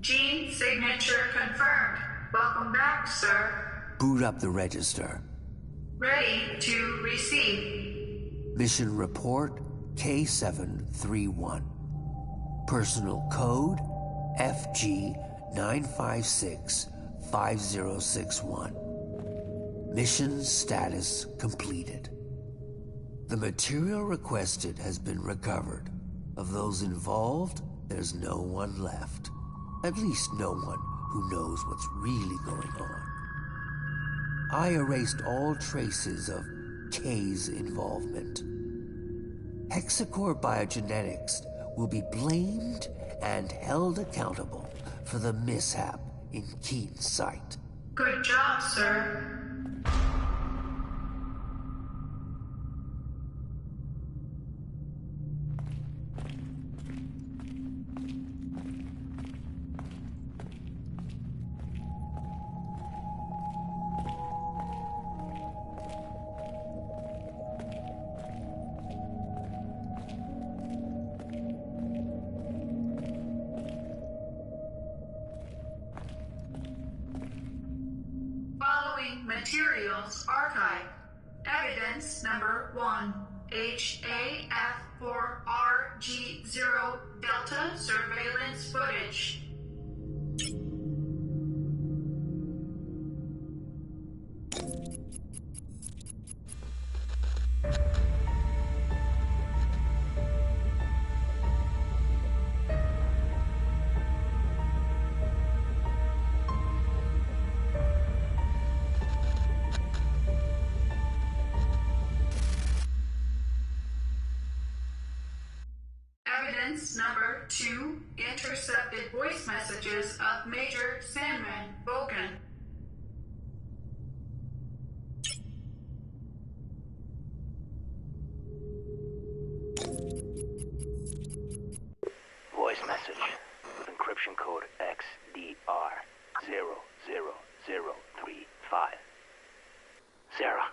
Gene signature confirmed. Welcome back, sir. Boot up the register. Ready to receive. Mission report K731. Personal code FG9565061. Mission status completed. The material requested has been recovered. Of those involved, there's no one left. At least no one who knows what's really going on. I erased all traces of K's involvement. Hexacore Biogenetics will be blamed and held accountable for the mishap in Keen's site. Good job, sir. Materials Archive. Evidence number 1. HAF4RG0 Delta surveillance footage. Evidence number 2. Intercepted voice messages of Major Sandman Bogan. Voice message with encryption code XDR00035. Sarah,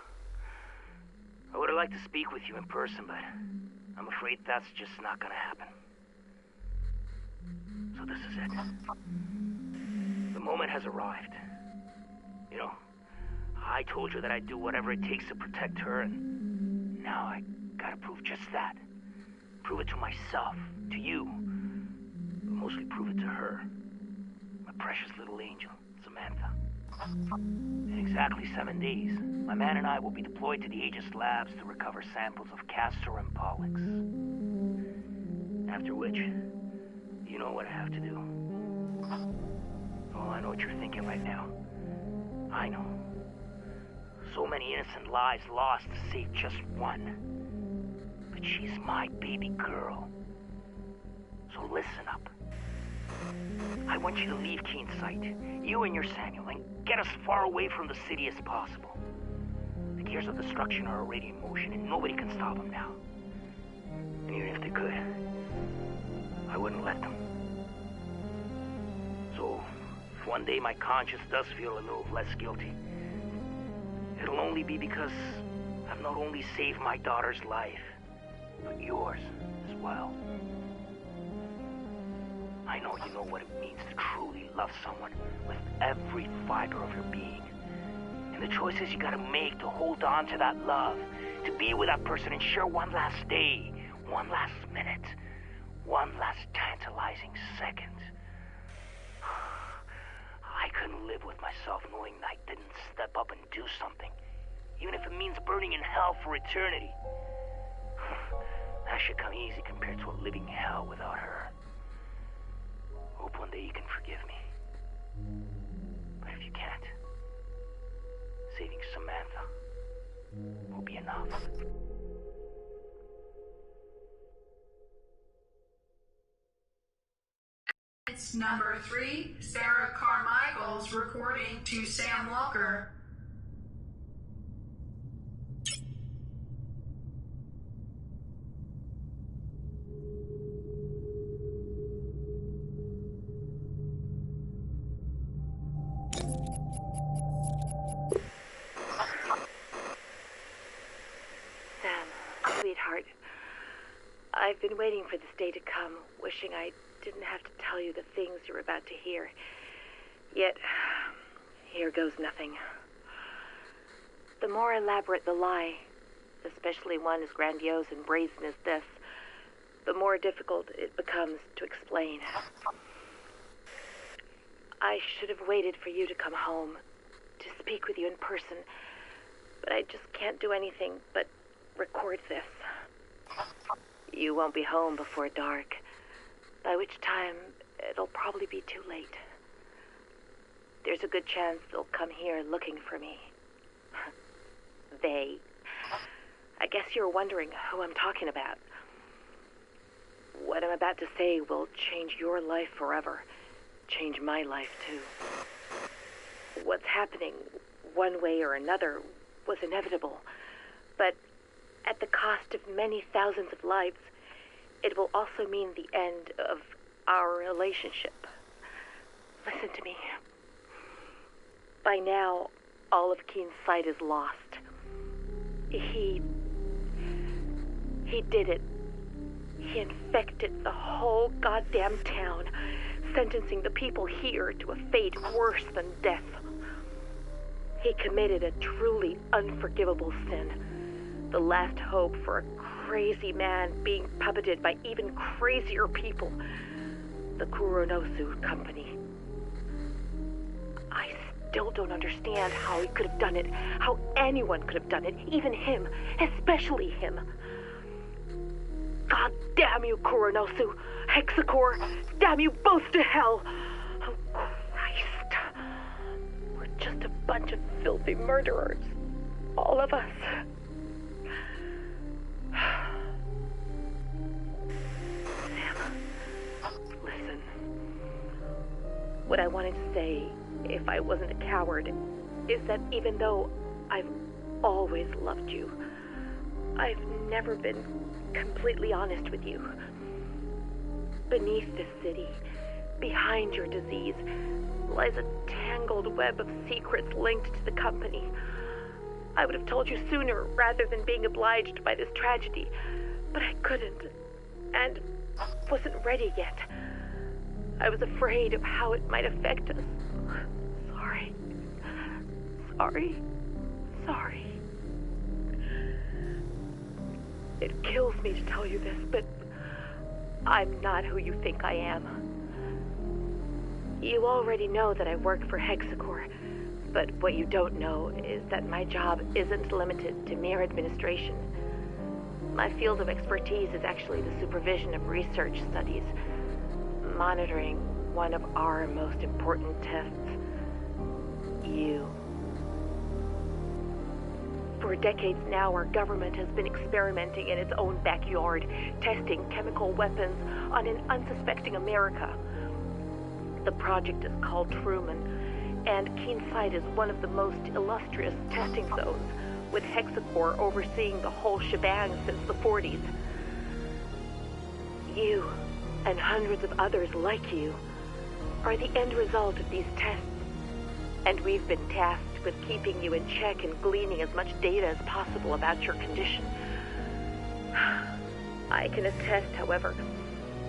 I would have liked to speak with you in person, but I'm afraid that's just not gonna happen. So this is it. The moment has arrived. You know, I told you that I'd do whatever it takes to protect her, and now I gotta prove just that. Prove it to myself, to you, but mostly prove it to her. My precious little angel, Samantha. In exactly 7 days, my man and I will be deployed to the Aegis labs to recover samples of Castor and Pollux. After which, you know what I have to do. Oh, I know what you're thinking right now. I know. So many innocent lives lost to save just one. But she's my baby girl. So listen up. I want you to leave Keen's site, you and your Samuel, and get as far away from the city as possible. The gears of destruction are already in motion, and nobody can stop them now. And even if they could, I wouldn't let them. So, if one day my conscience does feel a little less guilty, it'll only be because I've not only saved my daughter's life, but yours as well. I know you know what it means to truly love someone with every fiber of your being. And the choices you gotta make to hold on to that love, to be with that person and share one last day, one last minute, one last tantalizing second. I couldn't live with myself knowing that I didn't step up and do something, even if it means burning in hell for eternity. That should come easy compared to a living hell without her. Hope one day you can forgive me. But if you can't, saving Samantha will be enough. It's number 3, Sarah Carmichael's recording to Sam Walker. Sweetheart, I've been waiting for this day to come, wishing I'd didn't have to tell you the things you're about to hear. Yet, here goes nothing. The more elaborate the lie, especially one as grandiose and brazen as this, the more difficult it becomes to explain. I should have waited for you to come home, to speak with you in person, but I just can't do anything but record this. You won't be home before dark, by which time it'll probably be too late. There's a good chance they'll come here looking for me. They. I guess you're wondering who I'm talking about. What I'm about to say will change your life forever. Change my life, too. What's happening, one way or another, was inevitable. But at the cost of many thousands of lives, it will also mean the end of our relationship. Listen to me. By now, all of Keen's sight is lost. He did it. He infected the whole goddamn town, sentencing the people here to a fate worse than death. He committed a truly unforgivable sin, the last hope for a crazy man being puppeted by even crazier people, the Kuronosu Company. I still don't understand how he could have done it, how anyone could have done it, even him, especially him. God damn you, Kuronosu, Hexacore, damn you both to hell. Oh, Christ. We're just a bunch of filthy murderers, all of us. Sam, listen. What I wanted to say, if I wasn't a coward, is that even though I've always loved you, I've never been completely honest with you. Beneath this city, behind your disease, lies a tangled web of secrets linked to the company. I would have told you sooner rather than being obliged by this tragedy, but I couldn't, and wasn't ready yet. I was afraid of how it might affect us. Sorry. It kills me to tell you this, but I'm not who you think I am. You already know that I work for Hexacore, but what you don't know is that my job isn't limited to mere administration. My field of expertise is actually the supervision of research studies, monitoring one of our most important tests, you. For decades now, our government has been experimenting in its own backyard, testing chemical weapons on an unsuspecting America. The project is called Truman, and Keen Sight is one of the most illustrious testing zones, with Hexacore overseeing the whole shebang since the 40s. You, and hundreds of others like you, are the end result of these tests, and we've been tasked with keeping you in check and gleaning as much data as possible about your condition. I can attest, however,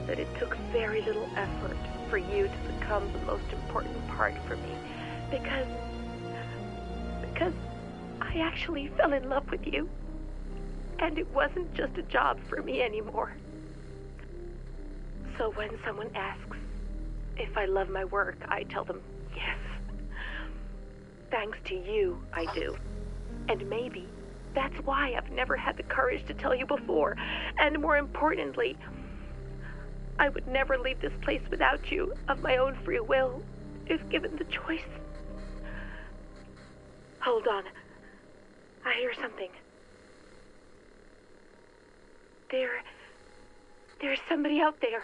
that it took very little effort for you to become the most important part for me, because I actually fell in love with you, and it wasn't just a job for me anymore. So when someone asks if I love my work, I tell them yes. Thanks to you, I do. And maybe that's why I've never had the courage to tell you before. And more importantly, I would never leave this place without you, of my own free will, if given the choice. Hold on. I hear something. There's somebody out there.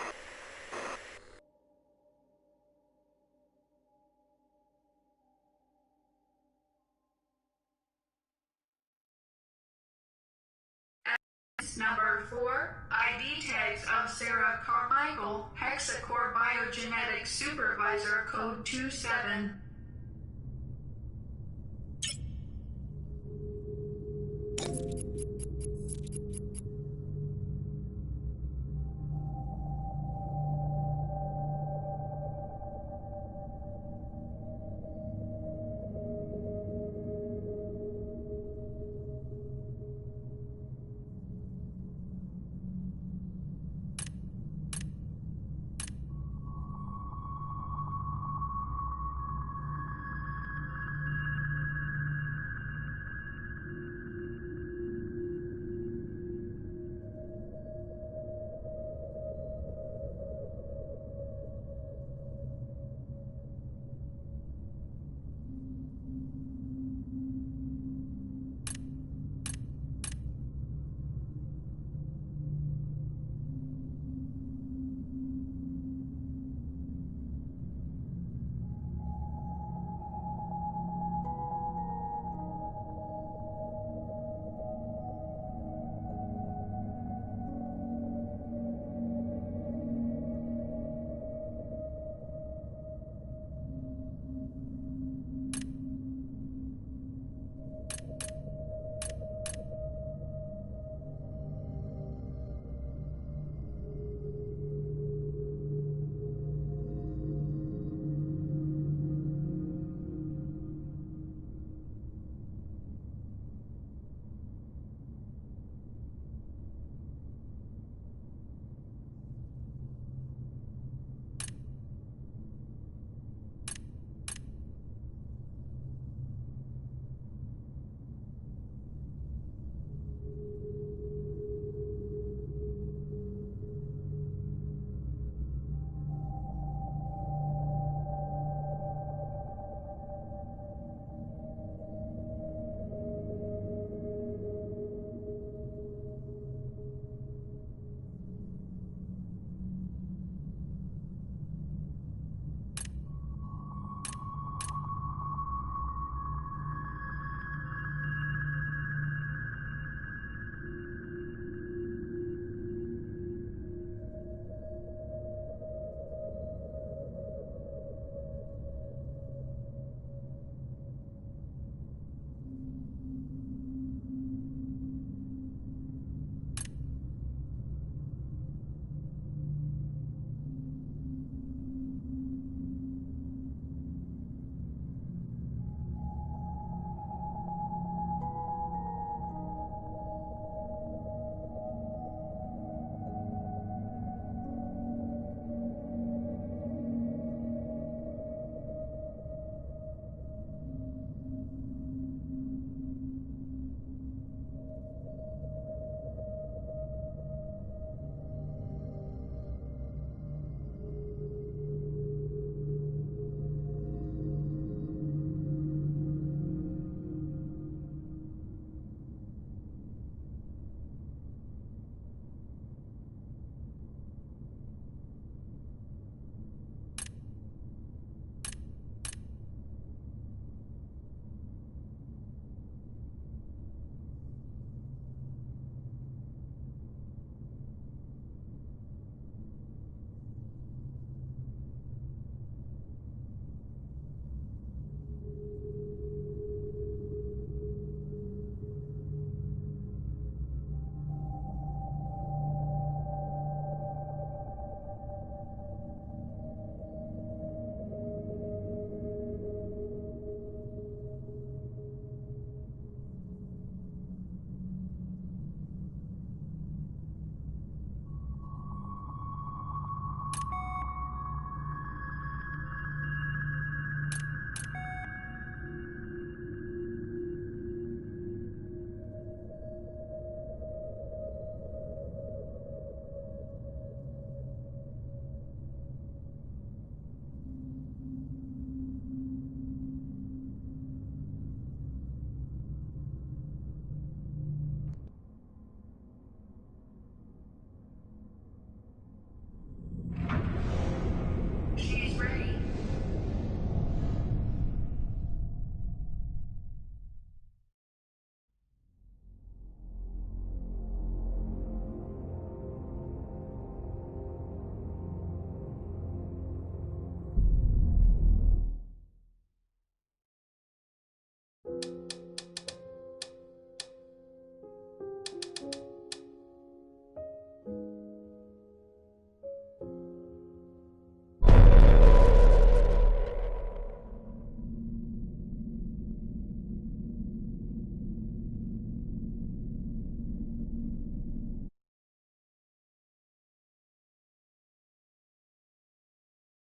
Number 4, ID tags of Sarah Carmichael, Hexacore Biogenetics Supervisor, Code 27.